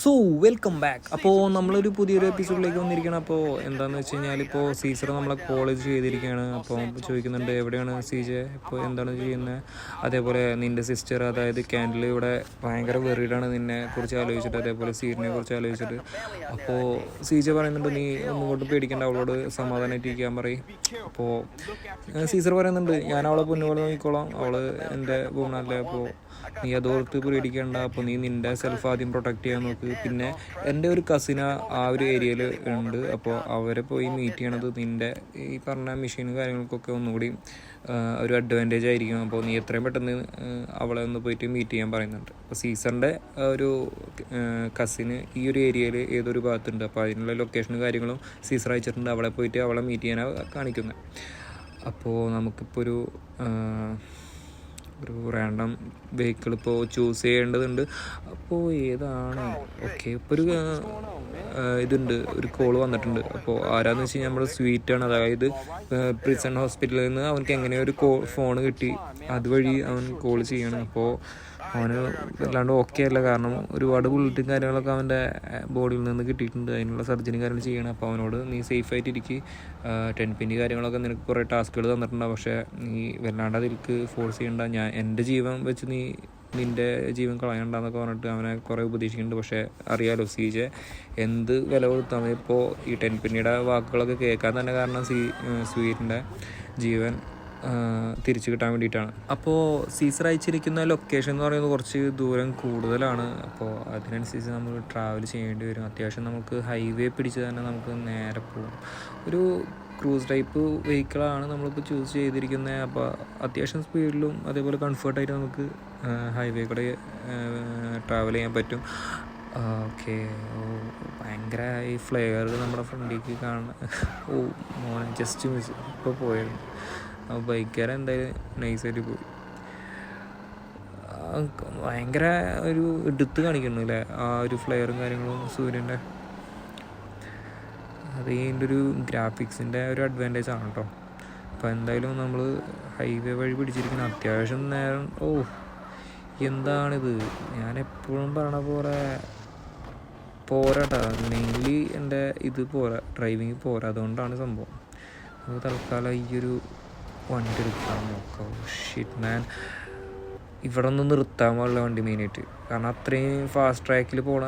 So welcome back. അപ്പോൾ നമ്മളൊരു പുതിയൊരു എപ്പിസോഡിലേക്ക് വന്നിരിക്കണം. അപ്പോൾ എന്താണെന്ന് വെച്ച് കഴിഞ്ഞാൽ ഇപ്പോൾ സീസർ നമ്മളെ കോളേജ് ചെയ്തിരിക്കുകയാണ്. അപ്പോൾ ചോദിക്കുന്നുണ്ട് എവിടെയാണ് സീജെ, ഇപ്പോൾ എന്താണ് ചെയ്യുന്നത്, അതേപോലെ നിൻ്റെ സിസ്റ്റർ അതായത് ക്യാൻഡിൽ ഇവിടെ ഭയങ്കര വെറിയിടാണ് നിന്നെ കുറിച്ച് ആലോചിച്ചിട്ട്, അതേപോലെ സീരിനെ കുറിച്ച് ആലോചിച്ചിട്ട്. അപ്പോൾ സീജെ പറയുന്നുണ്ട് നീ ഒന്നും കൊണ്ട് പേടിക്കേണ്ട, അവളോട് സമാധാനമായിട്ടിരിക്കാൻ പറയും. അപ്പോൾ സീസർ പറയുന്നുണ്ട് ഞാൻ അവളെ പൊന്നുപോലെ നോക്കിക്കോളാം, അവൾ എൻ്റെ വുമണല്ലേ, അപ്പോൾ നീ അതോർത്ത് പേടിക്കേണ്ട, അപ്പോൾ നീ നിൻ്റെ സെൽഫ് ആദ്യം പ്രൊട്ടക്റ്റ് ചെയ്യാൻ നോക്ക്. പിന്നെ എൻ്റെ ഒരു കസിന ആ ഒരു ഏരിയയിൽ ഉണ്ട്, അപ്പോൾ അവരെ പോയി മീറ്റ് ചെയ്യണത് നിൻ്റെ ഈ പറഞ്ഞ മെഷീനും കാര്യങ്ങൾക്കൊക്കെ ഒന്നുകൂടി ഒരു അഡ്വാൻറ്റേജ് ആയിരിക്കും. അപ്പോൾ നീ എത്രയും പെട്ടെന്ന് അവളെ ഒന്ന് പോയിട്ട് മീറ്റ് ചെയ്യാൻ പറയുന്നുണ്ട്. അപ്പോൾ സീസറിൻ്റെ ഒരു കസിന് ഈ ഒരു ഏരിയയിൽ ഏതൊരു ഭാഗത്തുണ്ട്, അപ്പോൾ അതിനുള്ള ലൊക്കേഷനും കാര്യങ്ങളും സീസർ അയച്ചിട്ടുണ്ട്. അവളെ പോയിട്ട് അവളെ മീറ്റ് ചെയ്യാനാണ് കാണിക്കുന്നത്. അപ്പോൾ നമുക്കിപ്പോൾ ഒരു റാൻഡം വെഹിക്കിൾ ഇപ്പോൾ ചൂസ് ചെയ്യേണ്ടതുണ്ട്. അപ്പോൾ ഏതാണ് ഓക്കെ, ഇപ്പോൾ ഒരു ഇതുണ്ട്, ഒരു കോൾ വന്നിട്ടുണ്ട്. അപ്പോൾ ആരാന്ന് വെച്ച് കഴിഞ്ഞാൽ നമ്മുടെ സ്വീറ്റാണ്, അതായത് പ്രിസൺ ഹോസ്പിറ്റലിൽ നിന്ന് അവനക്ക് എങ്ങനെയോ ഒരു ഫോൺ കിട്ടി, അതുവഴി അവൻ കോൾ ചെയ്യണം. അപ്പോൾ അവന് വല്ലാണ്ട് ഓക്കെ അല്ല, കാരണം ഒരുപാട് ബുള്ളറ്റും കാര്യങ്ങളൊക്കെ അവൻ്റെ ബോഡിയിൽ നിന്ന് കിട്ടിയിട്ടുണ്ട്, അതിനുള്ള സർജറി കാര്യങ്ങൾ ചെയ്യണം. അപ്പോൾ അവനോട് നീ സേഫായിട്ടിരിക്കുക, 10 പിൻ കാര്യങ്ങളൊക്കെ നിനക്ക് കുറേ ടാസ്കുകൾ തന്നിട്ടുണ്ടാവും, പക്ഷേ നീ വല്ലാണ്ട് അതിലേക്ക് ഫോഴ്സ് ചെയ്യണ്ട, ഞാൻ എൻ്റെ ജീവൻ വെച്ച് നീ നിൻ്റെ ജീവൻ കളയണ്ടെന്നൊക്കെ പറഞ്ഞിട്ട് അവനെ കുറേ ഉപദേശിക്കുന്നുണ്ട്. പക്ഷേ അറിയാലോ സീജെ എന്ത് വില കൊടുത്താൽ മതി, ഇപ്പോൾ ഈ 10 പിന്നിയുടെ വാക്കുകളൊക്കെ കേൾക്കാൻ തന്നെ കാരണം സ്വീറ്റിൻ്റെ ജീവൻ തിരിച്ചു കിട്ടാൻ വേണ്ടിയിട്ടാണ്. അപ്പോൾ സീസർ അയച്ചിരിക്കുന്ന ലൊക്കേഷൻ എന്ന് പറയുന്നത് കുറച്ച് ദൂരം കൂടുതലാണ്. അപ്പോൾ അതിനനുസരിച്ച് നമ്മൾ ട്രാവൽ ചെയ്യേണ്ടി വരും. അത്യാവശ്യം നമുക്ക് ഹൈവേ പിടിച്ച് തന്നെ നമുക്ക് നേരെ പോകും. ഒരു ക്രൂസ് ടൈപ്പ് വെഹിക്കിളാണ് നമ്മളിപ്പോൾ ചൂസ് ചെയ്തിരിക്കുന്നത്. അപ്പോൾ അത്യാവശ്യം സ്പീഡിലും അതേപോലെ കംഫർട്ടായിട്ട് നമുക്ക് ഹൈവേ കൂടെ ട്രാവൽ ചെയ്യാൻ പറ്റും. ഓക്കെ, ഭയങ്കര ഈ ഫ്ലെയർ നമ്മുടെ ഫ്രണ്ടിലേക്ക് കാണുന്ന മോനെ ജസ്റ്റ് മിസ് ഇപ്പോൾ പോയിരുന്നു. ബൈക്കുകാരൻ എന്തായാലും നൈസായിട്ട് പോയി. ഭയങ്കര ഒരു എടുത്ത് കാണിക്കുന്നു അല്ലേ ആ ഒരു ഫ്ലെയറും കാര്യങ്ങളും സൂര്യൻ്റെ. അത് ഇതിൻ്റെ ഒരു ഗ്രാഫിക്സിൻ്റെ ഒരു അഡ്വാൻറ്റേജ് ആണ് കേട്ടോ. അപ്പോൾ എന്തായാലും നമ്മൾ ഹൈവേ വഴി പിടിച്ചിരിക്കുന്ന അത്യാവശ്യം നേരം. എന്താണിത്, ഞാൻ എപ്പോഴും പറയണ പോലെ പോരാട്ടാ, മെയിൻലി എൻ്റെ ഇത് പോരാ, ഡ്രൈവിങ് പോരാ, അതുകൊണ്ടാണ് സംഭവം. നമുക്ക് തൽക്കാലം ഈ ഒരു വണ്ടി എടുക്കാൻ നോക്കാം. ഷിറ്റ് മാൻ, ഇവിടെ ഒന്ന് നിർത്താൻ പാടില്ല വണ്ടി മെയിനായിട്ട്, കാരണം അത്രയും ഫാസ്റ്റ് ട്രാക്കിൽ പോണ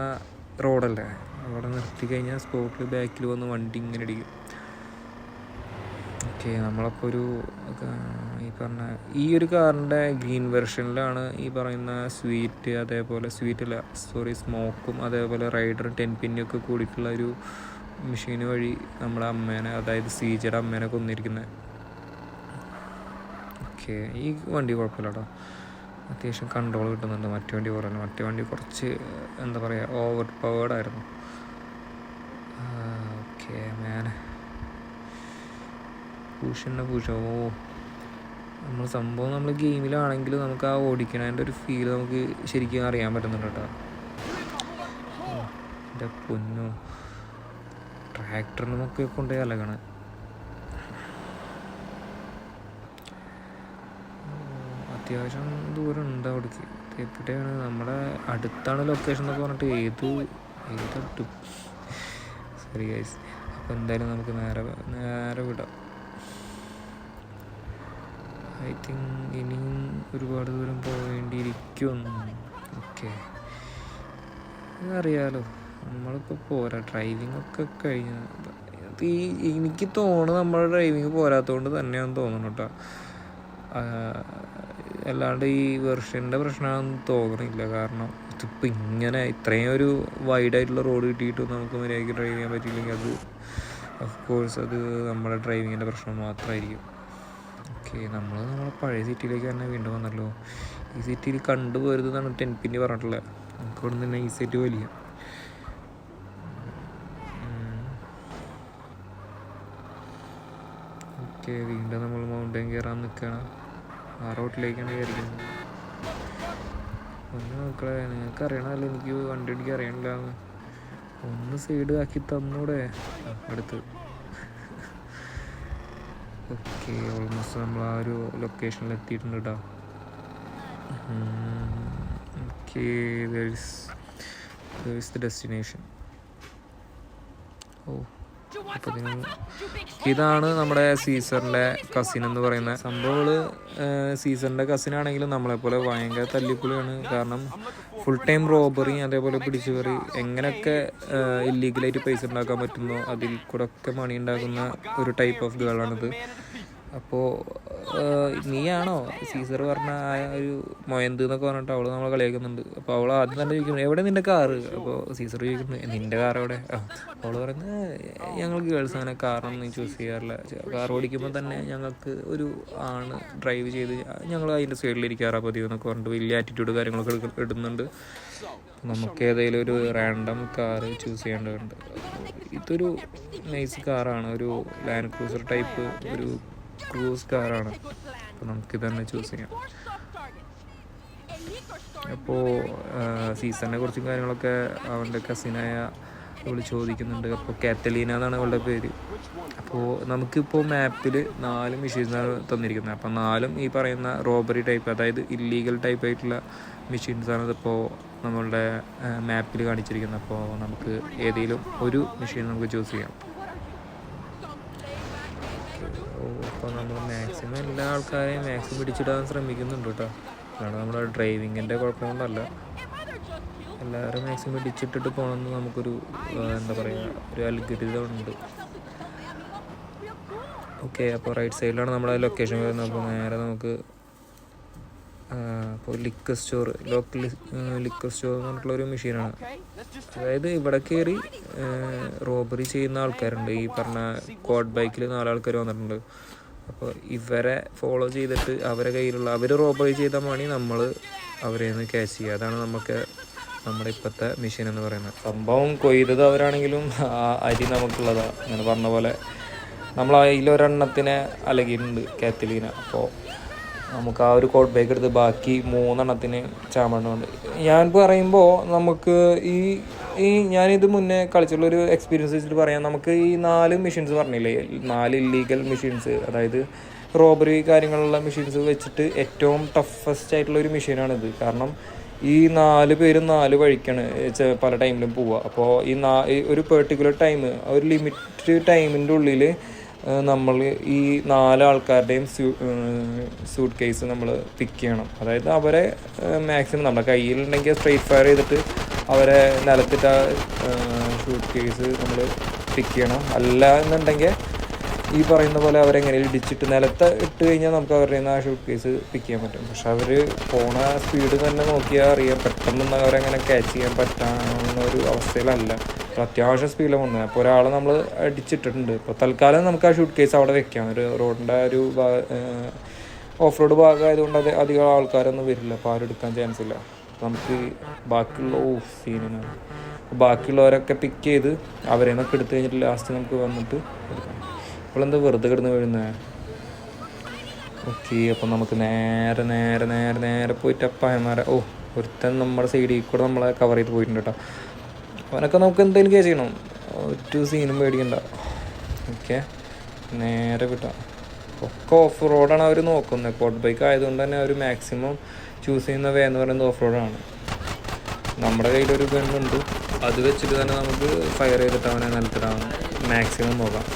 റോഡല്ലേ. അവിടെ നിർത്തി കഴിഞ്ഞാൽ സ്പോട്ടിൽ ബാക്കിൽ വന്ന് വണ്ടി ഇങ്ങനെ അടിക്കും. ഓക്കെ, നമ്മളപ്പോൾ ഈ പറഞ്ഞ ഈ ഒരു കാറിൻ്റെ ഗ്രീൻ വെർഷനിലാണ് ഈ പറയുന്ന സ്വീറ്റ്, അതേപോലെ സ്മോക്കും അതേപോലെ റൈഡറും 10 പിന്നൊക്കെ കൂടിയിട്ടുള്ള ഒരു മെഷീൻ വഴി നമ്മുടെ അമ്മേനെ, അതായത് സീജയുടെ അമ്മേനെ കൊന്നിരിക്കുന്നത്. ഓക്കെ, ഈ വണ്ടി കുഴപ്പമില്ല കേട്ടോ, അത്യാവശ്യം കൺട്രോൾ കിട്ടുന്നുണ്ട്. മറ്റു വണ്ടി പോലെ മറ്റു വണ്ടി കുറച്ച് എന്താ പറയുക ഓവർ പവേർഡ് ആയിരുന്നു. ഓക്കെ മാൻ, നമ്മൾ സംഭവം നമ്മൾ ഗെയിമിലാണെങ്കിൽ നമുക്ക് ആ ഓടിക്കണതിൻ്റെ ഒരു ഫീൽ നമുക്ക് ശരിക്കും അറിയാൻ പറ്റുന്നുണ്ട് കേട്ടോ. എൻ്റെ പൊന്നോ, ട്രാക്ടറിനൊക്കെ കൊണ്ടുപോയി അലകണം. അത്യാവശ്യം ദൂരം ഉണ്ട് അവിടേക്ക്. എവിടെയാണ് നമ്മുടെ അടുത്താണ് ലൊക്കേഷൻ എന്നൊക്കെ പറഞ്ഞിട്ട് ഏത് സോറി ഗൈസ്. അപ്പോൾ എന്തായാലും നമുക്ക് നേരെ വിടാം. ഐ തിങ്ക് ഇനിയും ഒരുപാട് ദൂരം പോവേണ്ടിയിരിക്കും. ഓക്കെ, അറിയാലോ നമ്മളിപ്പോൾ പോരാ, ഡ്രൈവിംഗ് ഒക്കെ കഴിഞ്ഞ. എനിക്ക് തോന്നുന്നു നമ്മുടെ ഡ്രൈവിങ് പോരാത്തതുകൊണ്ട് തന്നെയാണെന്ന് തോന്നുന്നു കേട്ടോ, അല്ലാണ്ട് ഈ വെർഷൻ്റെ പ്രശ്നമാണെന്ന് തോന്നുന്നില്ല. കാരണം ഇതിപ്പോൾ ഇങ്ങനെ ഇത്രയും ഒരു വൈഡായിട്ടുള്ള റോഡ് കിട്ടിയിട്ട് നമുക്ക് മര്യാദയ്ക്ക് ഡ്രൈവ് ചെയ്യാൻ പറ്റിയില്ലെങ്കിൽ അത് ഓഫ് കോഴ്സ് അത് നമ്മുടെ ഡ്രൈവിങ്ങിൻ്റെ പ്രശ്നം മാത്രമായിരിക്കും. ഓക്കെ, നമ്മളെ പഴയ സിറ്റിയിലേക്ക് തന്നെ വീണ്ടും വന്നല്ലോ. ഈ സിറ്റിയിൽ കണ്ടുപോരുതെന്നാണ് 10 പിന്നി പറഞ്ഞിട്ടുള്ളത്. നമുക്ക് ഇവിടെ നിന്ന് നൈസായിട്ട് വലിയ. ഓക്കെ, വീണ്ടും നമ്മൾ മൗണ്ടൻ കയറാൻ നിൽക്കുകയാണ്. ആ റോട്ടിലേക്കാണ് കയറിക്കുന്നത്. ഒന്ന് മക്കളെ, നിങ്ങൾക്ക് അറിയണമല്ലോ എനിക്ക് വണ്ടി ഓടിക്കാൻ അറിയണില്ല, ഒന്ന് സൈഡ് ആക്കി തന്നൂടെ അടുത്ത്. ഓക്കെ, ഓൾമോസ്റ്റ് നമ്മൾ ആ ഒരു ലൊക്കേഷനിൽ എത്തിയിട്ടുണ്ട് കേട്ടോ. Okay, is the destination. ഓ അപ്പോൾ ഇതാണ് നമ്മുടെ സീസറിൻ്റെ കസിൻ എന്ന് പറയുന്ന സംഭവങ്ങൾ. സീസറിൻ്റെ കസിനാണെങ്കിലും നമ്മളെപ്പോലെ ഭയങ്കര തല്ലിപ്പൊളിയാണ്. കാരണം ഫുൾ ടൈം റോബറി, അതേപോലെ പിടിച്ചുപറി, എങ്ങനെയൊക്കെ ഇല്ലീഗലായിട്ട് പൈസ ഉണ്ടാക്കാൻ പറ്റുന്നോ അതിൽ കൂടെ ഒക്കെ മണി ഉണ്ടാക്കുന്ന ഒരു ടൈപ്പ് ഓഫ് ഗേളാണിത്. അപ്പോൾ നീയാണോ സീസർ പറഞ്ഞ ആ ഒരു മൊയന്ത് എന്നൊക്കെ പറഞ്ഞിട്ട് അവൾ നമ്മളെ കളിയാക്കുന്നുണ്ട്. അപ്പോൾ അവൾ ആദ്യം തന്നെ ചോദിക്കുന്നത് എവിടെ നിൻ്റെ കാറ്? അപ്പോൾ സീസർ ചോദിക്കുന്നത് നിൻ്റെ കാർ എവിടെ? അവൾ പറയുന്നത് ഞങ്ങൾ ഗേൾസ് അങ്ങനെ കാറൊന്നും ചൂസ് ചെയ്യാറില്ല, കാർ ഓടിക്കുമ്പോൾ തന്നെ ഞങ്ങൾക്ക് ഒരു ആണ് ഡ്രൈവ് ചെയ്ത് ഞങ്ങൾ അതിൻ്റെ സൈഡിലിരിക്കാറാണ് പതിവ് എന്നൊക്കെ പറഞ്ഞിട്ട് വലിയ ആറ്റിറ്റ്യൂഡ് കാര്യങ്ങളൊക്കെ ഇടുന്നുണ്ട്. നമുക്ക് ഏതെങ്കിലും ഒരു റാൻഡം കാറ് ചൂസ് ചെയ്യേണ്ടതുണ്ട്. ഇതൊരു നൈസ് കാറാണ്, ഒരു ലാൻഡ് ക്രൂസർ ടൈപ്പ് ഒരു ക്രൂസ് കാറാണ്. അപ്പോൾ നമുക്കിത് തന്നെ ചൂസ് ചെയ്യാം. അപ്പോൾ സീസണിനെ കുറിച്ചും കാര്യങ്ങളൊക്കെ അവൻ്റെ കസിനായ അവൾ ചോദിക്കുന്നുണ്ട്. അപ്പോൾ കാറ്റലീന എന്നാണ് അവളുടെ പേര്. അപ്പോൾ നമുക്കിപ്പോൾ മാപ്പിൽ 4 മെഷീൻസാണ് തന്നിരിക്കുന്നത്. അപ്പോൾ 4 ഈ പറയുന്ന റോബറി ടൈപ്പ്, അതായത് ഇല്ലീഗൽ ടൈപ്പ് ആയിട്ടുള്ള മെഷീൻസാണ് ഇപ്പോൾ നമ്മളുടെ മാപ്പിൽ കാണിച്ചിരിക്കുന്നത്. അപ്പോൾ നമുക്ക് ഏതെങ്കിലും ഒരു മെഷീൻ നമുക്ക് ചൂസ് ചെയ്യാം. അപ്പോൾ നമ്മൾ മാക്സിമം എല്ലാ ആൾക്കാരെയും മാക്സിമം പിടിച്ചിടാൻ ശ്രമിക്കുന്നുണ്ട് കേട്ടോ. കാരണം നമ്മുടെ ഡ്രൈവിങ്ങിൻ്റെ കുഴപ്പമൊന്നുമല്ല, എല്ലാവരും മാക്സിമം പിടിച്ചിട്ടിട്ട് പോകണമെന്ന് നമുക്കൊരു എന്താ പറയുക, ഒരു അൽഗരിതമുണ്ട്. ഓക്കെ, അപ്പോൾ റൈറ്റ് സൈഡിലാണ് നമ്മുടെ ലൊക്കേഷൻ വരുന്നത്. അപ്പോൾ നേരെ നമുക്ക് ഇപ്പോൾ liquor store, local liquor store എന്ന് പറഞ്ഞിട്ടുള്ളൊരു മെഷീനാണ്. അതായത് ഇവിടെ കയറി റോബറി ചെയ്യുന്ന ആൾക്കാരുണ്ട്. ഈ പറഞ്ഞ കോഡ് ബൈക്കിൽ 4 ആൾക്കാർ വന്നിട്ടുണ്ട്. അപ്പോൾ ഇവരെ ഫോളോ ചെയ്തിട്ട് അവരെ കയ്യിലുള്ള അവർ റോബറി ചെയ്ത മണി നമ്മൾ അവരെ നിന്ന് ക്യാച്ച് ചെയ്യുക. അതാണ് നമുക്ക് നമ്മുടെ ഇപ്പോഴത്തെ മെഷീൻ എന്ന് പറയുന്നത്. സംഭവം കൊയ്തത് അവരാണെങ്കിലും ആ അരി നമുക്കുള്ളതാണ്. അങ്ങനെ പറഞ്ഞ പോലെ നമ്മൾ അതിലൊരെണ്ണത്തിനെ അലകിയിട്ടുണ്ട്, കാറ്റലീന. അപ്പോൾ നമുക്ക് ആ ഒരു കോഡ് ബൈക്ക് എടുത്ത് ബാക്കി 3 എണ്ണത്തിന് ചാമ്പണ്ണുണ്ട്. ഞാൻ പറയുമ്പോൾ നമുക്ക് ഈ ഞാനിത് മുന്നേ കളിച്ചുള്ളൊരു എക്സ്പീരിയൻസ് വെച്ചിട്ട് പറയാം. നമുക്ക് ഈ 4 മെഷീൻസ് പറഞ്ഞില്ലേ, 4 ഇല്ലീഗൽ മെഷീൻസ്, അതായത് റോബറി കാര്യങ്ങളുള്ള മെഷീൻസ് വെച്ചിട്ട് ഏറ്റവും ടഫസ്റ്റ് ആയിട്ടുള്ളൊരു മെഷീനാണിത്. കാരണം ഈ 4 പേരും 4 വഴിക്കാണ് പല ടൈമിലും പോവുക. അപ്പോൾ ഈ ഒരു പെർട്ടിക്കുലർ ടൈം, ഒരു ലിമിറ്റ് ടൈമിൻ്റെ ഉള്ളിൽ നമ്മൾ ഈ 4 ആൾക്കാരുടെയും സൂട്ട് കേസ് നമ്മൾ പിക്ക് ചെയ്യണം. അതായത് അവരെ മാക്സിമം നമ്മുടെ കയ്യിലുണ്ടെങ്കിൽ സ്ട്രെയിറ്റ് ഫയർ ചെയ്തിട്ട് അവരെ നിലത്തിട്ട ഷൂട്ട് കേസ് നമ്മൾ പിക്ക് ചെയ്യണം. അല്ല എന്നുണ്ടെങ്കിൽ ഈ പറയുന്ന പോലെ അവരെങ്ങനെയും ഇടിച്ചിട്ട് നിലത്ത് ഇട്ട് കഴിഞ്ഞാൽ നമുക്ക് അവരുടെ നിന്ന് ആ ഷൂട്ട് കേസ് പിക്ക് ചെയ്യാൻ പറ്റും. പക്ഷെ അവർ പോണ സ്പീഡ് തന്നെ നോക്കിയാൽ അറിയാം, പെട്ടെന്നൊന്നും അവരങ്ങനെ ക്യാച്ച് ചെയ്യാൻ പറ്റാവുന്ന ഒരു അവസ്ഥയിലല്ല. അത്യാവശ്യം സ്പീഡിൽ വന്നത്. അപ്പോൾ ഒരാളെ നമ്മൾ അടിച്ചിട്ടിട്ടുണ്ട്. ഇപ്പോൾ തൽക്കാലം നമുക്ക് ആ ഷൂട്ട് കേസ് അവിടെ വെക്കാം. ഒരു റോഡിൻ്റെ ഒരു ഓഫ് റോഡ് ഭാഗമായതുകൊണ്ട് അധികം ആൾക്കാരൊന്നും വരില്ല, അപ്പോൾ ആരും എടുക്കാൻ ചാൻസ് ഇല്ല. നമുക്ക് ബാക്കിയുള്ള സീനാണ്. ബാക്കിയുള്ളവരൊക്കെ പിക്ക് ചെയ്ത് അവരെ നിന്നൊക്കെ എടുത്തു കഴിഞ്ഞിട്ട് ലാസ്റ്റ് നമുക്ക് വന്നിട്ട് എടുക്കാം. ഇപ്പോഴെന്താ വെറുതെ കിടന്ന് വീഴുന്നത്? ഓക്കെ, അപ്പം നമുക്ക് നേരെ നേരെ നേരെ നേരെ പോയിട്ട് അപ്പായന്മാരെ ഒരുത്തൻ നമ്മുടെ സൈഡിൽ കൂടെ നമ്മളെ കവർ ചെയ്ത് പോയിട്ടുണ്ട് കേട്ടോ. അവനൊക്കെ നമുക്ക് എന്തെങ്കിലും കേസ് ചെയ്യണം, ഒരു സീനും പേടിക്കണ്ട. ഓക്കെ, നേരെ വിട്ടാം. ഒക്കെ ഓഫ് റോഡാണ് അവർ നോക്കുന്നത്. കോഡ് ബൈക്ക് ആയതുകൊണ്ട് തന്നെ അവർ മാക്സിമം ചൂസ് ചെയ്യുന്ന വേ എന്ന് പറയുന്നത് ഓഫ് റോഡാണ്. നമ്മുടെ കയ്യിലൊരു ഗണ്ണുണ്ട്, അത് വെച്ചിട്ട് തന്നെ നമുക്ക് ഫയർ ചെയ്തിട്ട് അവനെ നിലത്തിടാൻ മാക്സിമം നോക്കാം.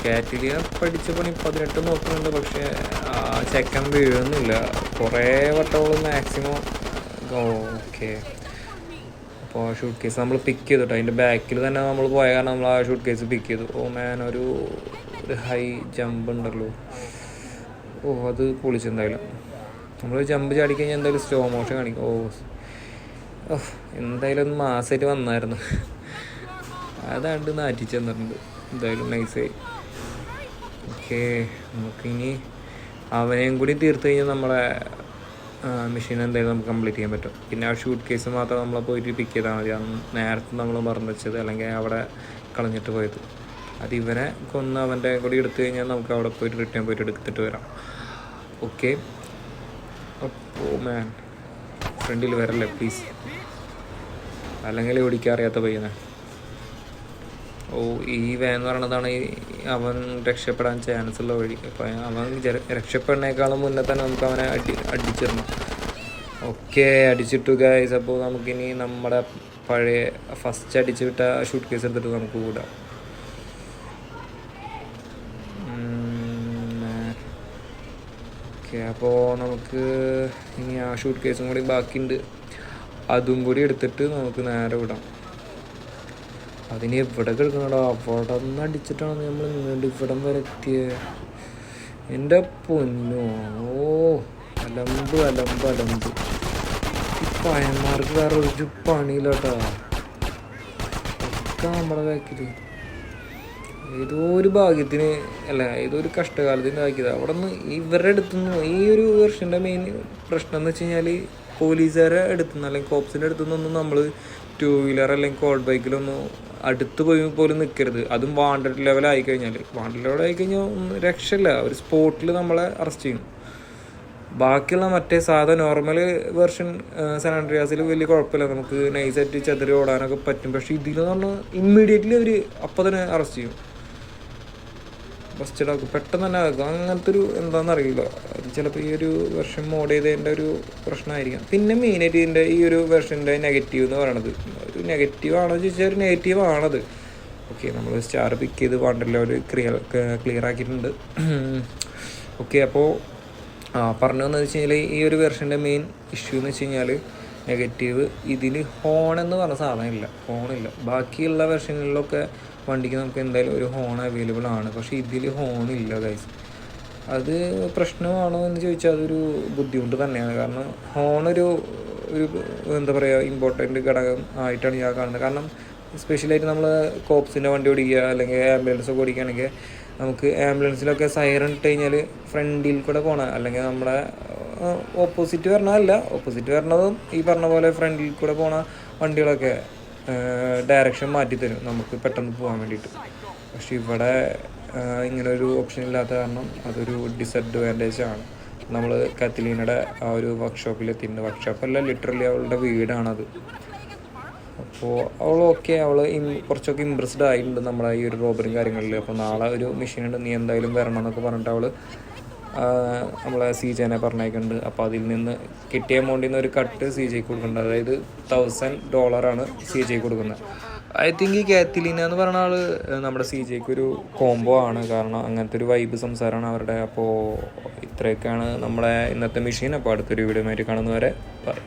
കാറ്റലീന പഠിച്ച പണി 18 നോക്കുന്നുണ്ട്, പക്ഷേ ചെക്കൻ വീഴുന്നില്ല. കുറേ വട്ടങ്ങൾ മാക്സിമം. ഓക്കെ, അപ്പോൾ ഷൂട്ട് കേസ് നമ്മൾ പിക്ക് ചെയ്തിട്ട് അതിൻ്റെ ബാക്കിൽ തന്നെ നമ്മൾ പോയ കാരണം നമ്മൾ ആ ഷൂട്ട് കേസ് പിക്ക് ചെയ്തു. ഒരു ഹൈ ജമ്പ് ഉണ്ടല്ലോ, അത് പൊളിച്ചെന്തായാലും. നമ്മൾ ജമ്പ് ചാടിക്കഴിഞ്ഞാൽ എന്തായാലും സ്ലോ മോഷൻ കാണിക്കും. എന്തായാലും ഒന്ന് മാസമായിട്ട് വന്നായിരുന്നു, അതാണ്ട് നാറ്റിച്ച് തന്നിട്ടുണ്ട്. എന്തായാലും നൈസായി. ഓക്കെ, നമുക്കിനി അവനെയും കൂടി തീർത്ത് കഴിഞ്ഞാൽ നമ്മളെ മെഷീൻ എന്തായാലും നമുക്ക് കംപ്ലീറ്റ് ചെയ്യാൻ പറ്റും. പിന്നെ ആ ഷൂട്ട് കേസ് മാത്രം നമ്മളെ പോയിട്ട് പിക്ക് ചെയ്താൽ മതി. അന്ന് നേരത്തെ നമ്മൾ മറന്നു വെച്ചത്, അല്ലെങ്കിൽ അവിടെ കളഞ്ഞിട്ട് പോയത്. അത് ഇവനെ കൊന്ന് അവൻ്റെ കൂടി എടുത്തു കഴിഞ്ഞാൽ നമുക്ക് അവിടെ പോയിട്ട് റിട്ടേൺ പോയിട്ട് എടുത്തിട്ട് വരാം. ഓക്കെ, അപ്പോൾ മാൻ ഫ്രണ്ടിൽ വരല്ലേ പ്ലീസ്, അല്ലെങ്കിൽ ഓടിക്കാൻ അറിയാത്ത പയ്യനെ. ഈ വാൻ എന്ന് പറയുന്നതാണ് അവൻ രക്ഷപ്പെടാൻ ചാൻസ് ഉള്ള വഴി. അപ്പം അവൻ രക്ഷപ്പെടുന്നേക്കാളും മുന്നേ തന്നെ നമുക്ക് അവനെ അടിച്ചിടണം. Okay, അടിച്ചിട്ടു guys. അപ്പോൾ നമുക്കിനി നമ്മുടെ പഴയ ഫസ്റ്റ് അടിച്ച് വിട്ട ഷൂട്ട് കേസ് എടുത്തിട്ട് നമുക്ക് കൂടാം. ഓക്കെ, അപ്പോൾ നമുക്ക് ഇനി ആ ഷൂട്ട് കേസും കൂടി ബാക്കിയുണ്ട്, അതും കൂടി എടുത്തിട്ട് നമുക്ക് നേരെ വിടാം. അതിന് എവിടെ കിടക്കണോ അവിടെ നിന്ന് അടിച്ചിട്ടാണ് നമ്മൾ ഇങ്ങോട്ട് ഇവിടം വരെ എത്തിയത്. എൻ്റെ പൊന്നോ, ഓ അലമ്പ് അലമ്പ് അലമ്പ്. ഈ പയ്യന്മാർക്ക് വേറെ ഒരു പണിയില്ല കേട്ടോ. ഒക്കെ നമ്മുടെ ബാക്കിൽ ഏതോ ഒരു ഭാഗ്യത്തിന് അല്ല, ഏതോ ഒരു കഷ്ടകാലത്തിന് ആക്കിയത്. അവിടെ നിന്ന് ഇവരുടെ അടുത്തുനിന്ന് ഈ ഒരു വെർഷൻ്റെ മെയിൻ പ്രശ്നം എന്ന് വെച്ച് കഴിഞ്ഞാൽ പോലീസുകാരെ അടുത്തുനിന്ന് അല്ലെങ്കിൽ കോപ്സിൻ്റെ അടുത്തുനിന്നൊന്നും നമ്മൾ ടൂ വീലർ അല്ലെങ്കിൽ കോൾഡ് ബൈക്കിലൊന്നും അടുത്ത് പോയി പോലും നിൽക്കരുത്. അതും വാണ്ടഡ് ലെവലായി കഴിഞ്ഞാൽ, വാണ്ടഡ് ലെവലായി കഴിഞ്ഞാൽ ഒന്നും രക്ഷയില്ല, ഒരു സ്പോട്ടിൽ നമ്മളെ അറസ്റ്റ് ചെയ്യും. ബാക്കിയുള്ള മറ്റേ സാധാ നോർമൽ വെർഷൻ സാൻ ആൻഡ്രിയാസിൽ വലിയ കുഴപ്പമില്ല, നമുക്ക് നൈസായിട്ട് ചെതറി ഓടാനൊക്കെ പറ്റും. പക്ഷേ ഇതിലെന്ന് പറഞ്ഞാൽ ഇമ്മീഡിയറ്റ്ലി അവർ അപ്പം തന്നെ അറസ്റ്റ് ചെയ്യും, ബസ്റ്റഡാക്കും, പെട്ടെന്ന് തന്നെ ആക്കും. അങ്ങനത്തെ ഒരു എന്താണെന്നറിയില്ല, അത് ചിലപ്പോൾ ഈ ഒരു വെർഷൻ മോഡ് ചെയ്തതിൻ്റെ ഒരു പ്രശ്നമായിരിക്കാം. പിന്നെ മെയിനായിട്ട് ഇതിൻ്റെ ഈ ഒരു വെർഷൻ്റെ നെഗറ്റീവ് എന്ന് പറയണത്, ഒരു നെഗറ്റീവ് ആണോ ചോദിച്ചാൽ ഒരു നെഗറ്റീവ് ആണത്. ഓക്കെ, നമ്മൾ സ്റ്റാർ പിക്ക് ചെയ്ത് വാണ്ടല്ലോ ഒരു ക്ലിയർ ആക്കിയിട്ടുണ്ട്. ഓക്കെ, അപ്പോൾ പറഞ്ഞതെന്ന് വെച്ച് കഴിഞ്ഞാൽ ഈ ഒരു വെർഷൻ്റെ മെയിൻ ഇഷ്യൂ എന്ന് വെച്ച് കഴിഞ്ഞാൽ നെഗറ്റീവ്, ഇതിൽ ഹോൺ എന്ന് പറഞ്ഞ സാധനമില്ല, ഹോണില്ല. ബാക്കിയുള്ള വെർഷനുകളിലൊക്കെ വണ്ടിക്ക് നമുക്ക് എന്തായാലും ഒരു ഹോൺ അവൈലബിൾ ആണ്, പക്ഷേ ഇതിൽ ഹോണില്ല ഗൈസ്. അത് പ്രശ്നമാണോ എന്ന് ചോദിച്ചാൽ അതൊരു ബുദ്ധിമുട്ട് തന്നെയാണ്. കാരണം ഹോണൊരു എന്താ പറയുക ഇമ്പോർട്ടൻ്റ് ഘടകം ആയിട്ടാണ് ഞാൻ കാണുന്നത്. കാരണം സ്പെഷ്യലായിട്ട് നമ്മൾ കോപ്സിൻ്റെ വണ്ടി ഓടിക്കുക അല്ലെങ്കിൽ ആംബുലൻസൊക്കെ ഓടിക്കുകയാണെങ്കിൽ നമുക്ക് ആംബുലൻസിലൊക്കെ സൈറൺ ഇട്ട് കഴിഞ്ഞാൽ ഫ്രണ്ടിൽ കൂടെ പോകണം, അല്ലെങ്കിൽ നമ്മുടെ ഓപ്പോസിറ്റ് വരണതും ഈ പറഞ്ഞ പോലെ ഫ്രണ്ടിൽ കൂടെ പോണ വണ്ടികളൊക്കെ ഡയറക്ഷൻ മാറ്റിത്തരും നമുക്ക് പെട്ടെന്ന് പോകാൻ വേണ്ടിയിട്ട്. പക്ഷെ ഇവിടെ ഇങ്ങനൊരു ഓപ്ഷൻ ഇല്ലാത്ത കാരണം അതൊരു ഡിസഡ്വാൻറ്റേജ് ആണ്. നമ്മൾ കത്തലീനയുടെ ആ ഒരു വർക്ക്ഷോപ്പിലെത്തിയിട്ടുണ്ട്, വർക്ക്ഷോപ്പല്ല ലിറ്ററലി അവളുടെ വീടാണത്. അപ്പോൾ അവൾ കുറച്ചൊക്കെ ഇമ്പ്രസ്ഡ് ആയിട്ടുണ്ട് നമ്മളെ ഈ ഒരു റോബറിയും കാര്യങ്ങളിൽ. അപ്പോൾ നാളെ ഒരു മെഷീനുണ്ട്, നീ എന്തായാലും വരണം എന്നൊക്കെ പറഞ്ഞിട്ട് അവൾ നമ്മളെ CJനെ പറഞ്ഞേക്കുന്നുണ്ട്. അപ്പോൾ അതിൽ നിന്ന് കിട്ടിയ എമൗണ്ടിൽ നിന്ന് ഒരു കട്ട് CJക്ക് കൊടുക്കുന്നുണ്ട്, അതായത് $1,000 CJ കൊടുക്കുന്നത്. ഐ തിങ്ക് ഈ കാത്തലീന എന്ന് പറഞ്ഞ ആൾ നമ്മുടെ CJക്ക് ഒരു കോംബോ ആണ്, കാരണം അങ്ങനത്തെ ഒരു വൈബ് സംസാരമാണ് അവരുടെ. അപ്പോൾ ഇത്രയൊക്കെയാണ് നമ്മുടെ ഇന്നത്തെ മെഷീൻ. അപ്പോൾ അടുത്തൊരു വീഡിയോ ആയിട്ട് കാണുന്നവരെ ബൈ.